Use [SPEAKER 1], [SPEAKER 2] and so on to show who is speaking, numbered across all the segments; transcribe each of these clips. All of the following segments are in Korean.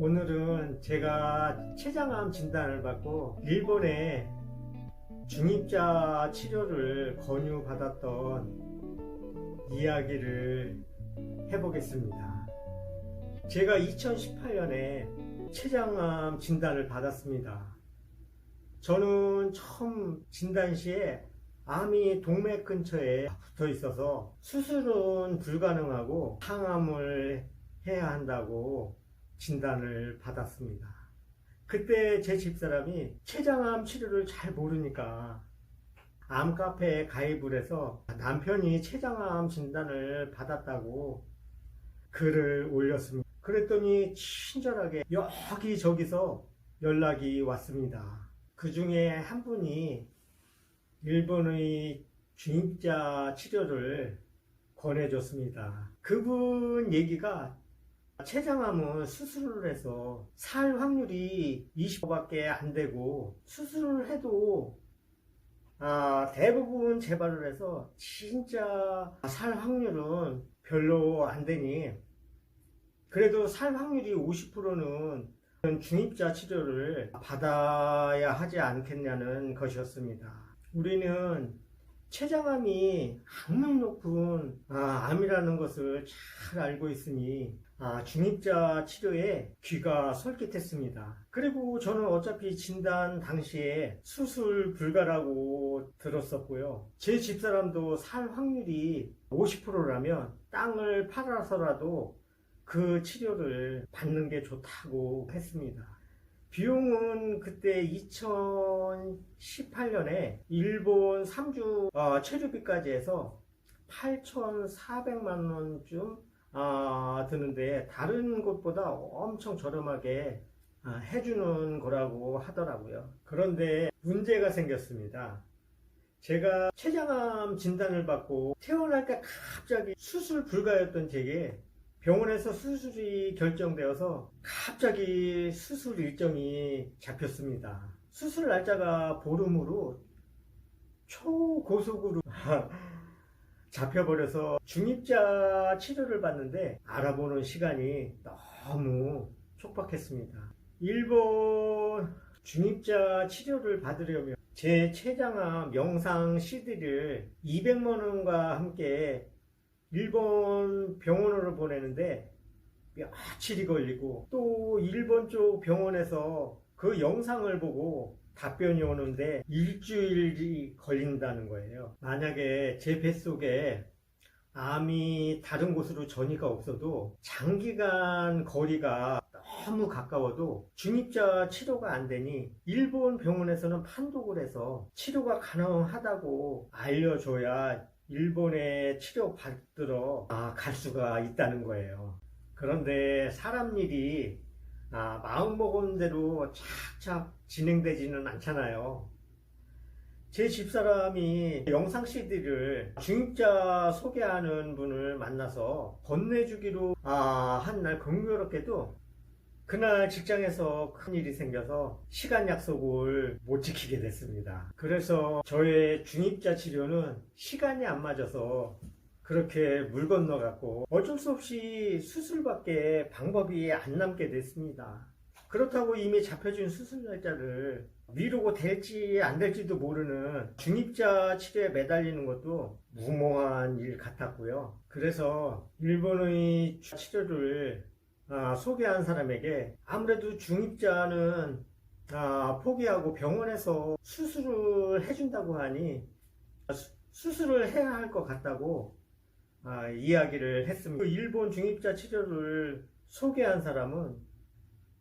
[SPEAKER 1] 오늘은 제가 췌장암 진단을 받고 일본에 중입자 치료를 권유받았던 이야기를 해보겠습니다. 제가 2018년에 췌장암 진단을 받았습니다. 저는 처음 진단 시에 암이 동맥 근처에 붙어 있어서 수술은 불가능하고 항암을 해야 한다고 진단을 받았습니다. 그때 제 집사람이 췌장암 치료를 잘 모르니까 암카페에 가입을 해서 남편이 췌장암 진단을 받았다고 글을 올렸습니다. 그랬더니 친절하게 여기저기서 연락이 왔습니다. 그 중에 한 분이 일본의 중입자 치료를 권해줬습니다. 그분 얘기가 췌장암은 수술을 해서 살 확률이 20%밖에 안 되고 수술을 해도 대부분 재발을 해서 진짜 살 확률은 별로 안 되니 그래도 살 확률이 50%는 중입자 치료를 받아야 하지 않겠냐는 것이었습니다. 우리는 췌장암이 악명 높은 암이라는 것을 잘 알고 있으니 중입자 치료에 귀가 솔깃했습니다. 그리고 저는 어차피 진단 당시에 수술 불가라고 들었었고요. 제 집사람도 살 확률이 50%라면 땅을 팔아서라도 그 치료를 받는 게 좋다고 했습니다. 비용은 그때 2018년에 일본 3주 체류비까지 해서 8,400만 원쯤 드는데 다른 곳보다 엄청 저렴하게 해주는 거라고 하더라고요. 그런데 문제가 생겼습니다. 제가 췌장암 진단을 받고 퇴원할 때 갑자기 수술 불가였던 제게 병원에서 수술이 결정되어서 갑자기 수술 일정이 잡혔습니다. 수술 날짜가 보름으로 초고속으로 잡혀버려서 중입자 치료를 받는데 알아보는 시간이 너무 촉박했습니다. 일본 중입자 치료를 받으려면 제 췌장암 영상 CD를 200만 원과 함께 일본 병원으로 보내는데 며칠이 걸리고 또 일본 쪽 병원에서 그 영상을 보고 답변이 오는데 일주일이 걸린다는 거예요. 만약에 제 뱃속에 암이 다른 곳으로 전이가 없어도 장기간 거리가 너무 가까워도 중입자 치료가 안 되니 일본 병원에서는 판독을 해서 치료가 가능하다고 알려줘야 일본에 치료받으러 갈 수가 있다는 거예요. 그런데 사람 일이 마음먹은 대로 착착 진행되지는 않잖아요. 제 집사람이 영상 CD를 중입자 소개하는 분을 만나서 건네주기로 한 날 공교롭게도 그날 직장에서 큰일이 생겨서 시간 약속을 못 지키게 됐습니다. 그래서 저의 중입자 치료는 시간이 안 맞아서 그렇게 물 건너갔고 어쩔 수 없이 수술밖에 방법이 안 남게 됐습니다. 그렇다고 이미 잡혀준 수술 날짜를 미루고 될지 안 될지도 모르는 중입자 치료에 매달리는 것도 무모한 일 같았고요. 그래서 일본의 치료를 소개한 사람에게 아무래도 중입자는 포기하고 병원에서 수술을 해준다고 하니 수술을 해야 할 것 같다고 이야기를 했습니다. 일본 중입자 치료를 소개한 사람은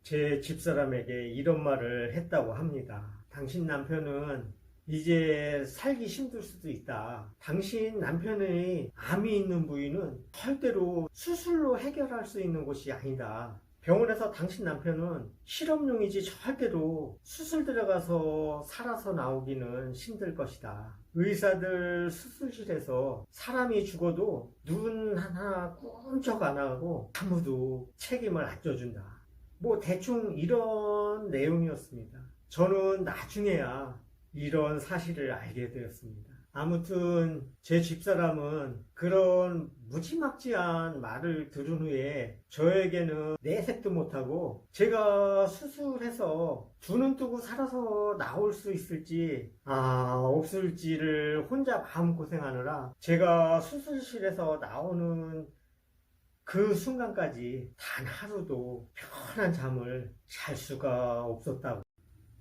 [SPEAKER 1] 제 집사람에게 이런 말을 했다고 합니다. 당신 남편은 이제 살기 힘들 수도 있다. 당신 남편의 암이 있는 부위는 절대로 수술로 해결할 수 있는 곳이 아니다. 병원에서 당신 남편은 실험용이지 절대로 수술 들어가서 살아서 나오기는 힘들 것이다. 의사들 수술실에서 사람이 죽어도 눈 하나 꿈쩍 안 하고 아무도 책임을 안 져준다. 뭐 대충 이런 내용이었습니다. 저는 나중에야 이런 사실을 알게 되었습니다. 아무튼 제 집사람은 그런 무지막지한 말을 들은 후에 저에게는 내색도 못하고 제가 수술해서 두 눈 뜨고 살아서 나올 수 있을지 없을지를 혼자 마음고생하느라 제가 수술실에서 나오는 그 순간까지 단 하루도 편한 잠을 잘 수가 없었다고.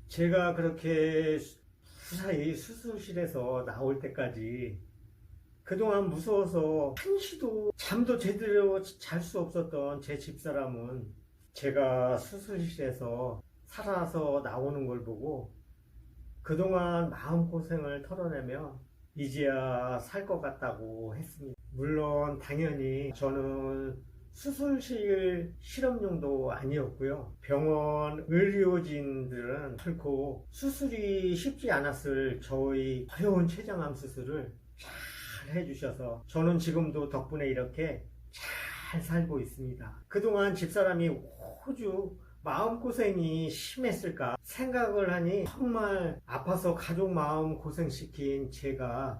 [SPEAKER 1] 제가 그렇게 무사히 수술실에서 나올 때까지 그동안 무서워서 한시도 잠도 제대로 잘 수 없었던 제 집사람은 제가 수술실에서 살아서 나오는 걸 보고 그동안 마음고생을 털어내며 이제야 살 것 같다고 했습니다. 물론 당연히 저는 수술실 실험용도 아니었고요. 병원 의료진들은 결코 수술이 쉽지 않았을 저의 어려운 췌장암 수술을 잘 해주셔서 저는 지금도 덕분에 이렇게 잘 살고 있습니다. 그동안 집사람이 오죽 마음고생이 심했을까 생각을 하니 정말 아파서 가족 마음 고생시킨 제가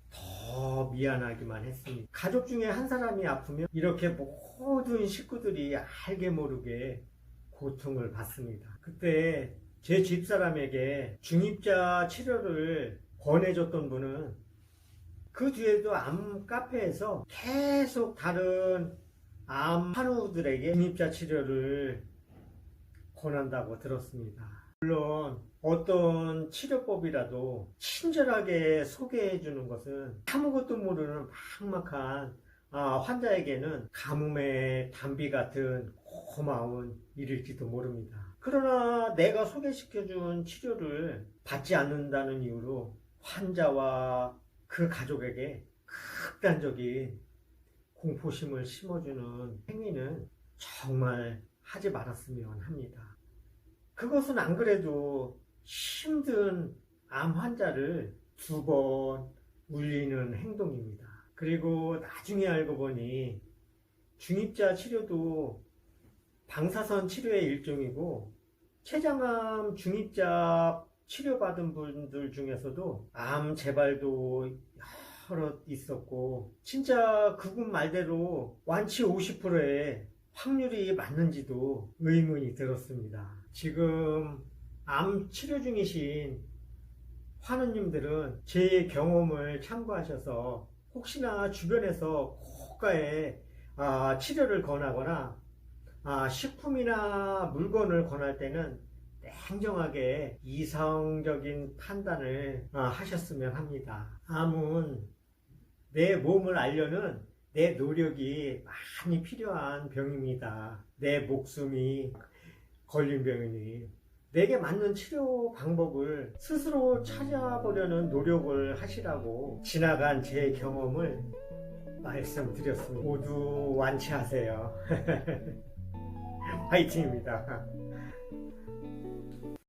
[SPEAKER 1] 더 미안하기만 했습니다. 가족 중에 한 사람이 아프면 이렇게 모든 식구들이 알게 모르게 고통을 받습니다. 그때 제 집사람에게 중입자 치료를 권해줬던 분은 그 뒤에도 암 카페에서 계속 다른 암 환우들에게 중입자 치료를 권한다고 들었습니다. 물론 어떤 치료법이라도 친절하게 소개해 주는 것은 아무것도 모르는 막막한 환자에게는 가뭄의 단비 같은 고마운 일일지도 모릅니다. 그러나 내가 소개시켜준 치료를 받지 않는다는 이유로 환자와 그 가족에게 극단적인 공포심을 심어주는 행위는 정말 하지 말았으면 합니다. 그것은 안 그래도 힘든 암 환자를 두 번 울리는 행동입니다. 그리고 나중에 알고 보니 중입자 치료도 방사선 치료의 일종이고 췌장암 중입자 치료받은 분들 중에서도 암 재발도 여러 있었고 진짜 그분 말대로 완치 50%의 확률이 맞는지도 의문이 들었습니다. 지금 암 치료 중이신 환우님들은 제 경험을 참고하셔서 혹시나 주변에서 고가의 치료를 권하거나 식품이나 물건을 권할 때는 냉정하게 이성적인 판단을 하셨으면 합니다. 암은 내 몸을 알려는 내 노력이 많이 필요한 병입니다. 내 목숨이 걸린 병이니 내게 맞는 치료 방법을 스스로 찾아보려는 노력을 하시라고 지나간 제 경험을 말씀드렸습니다. 모두 완치하세요. 화이팅입니다.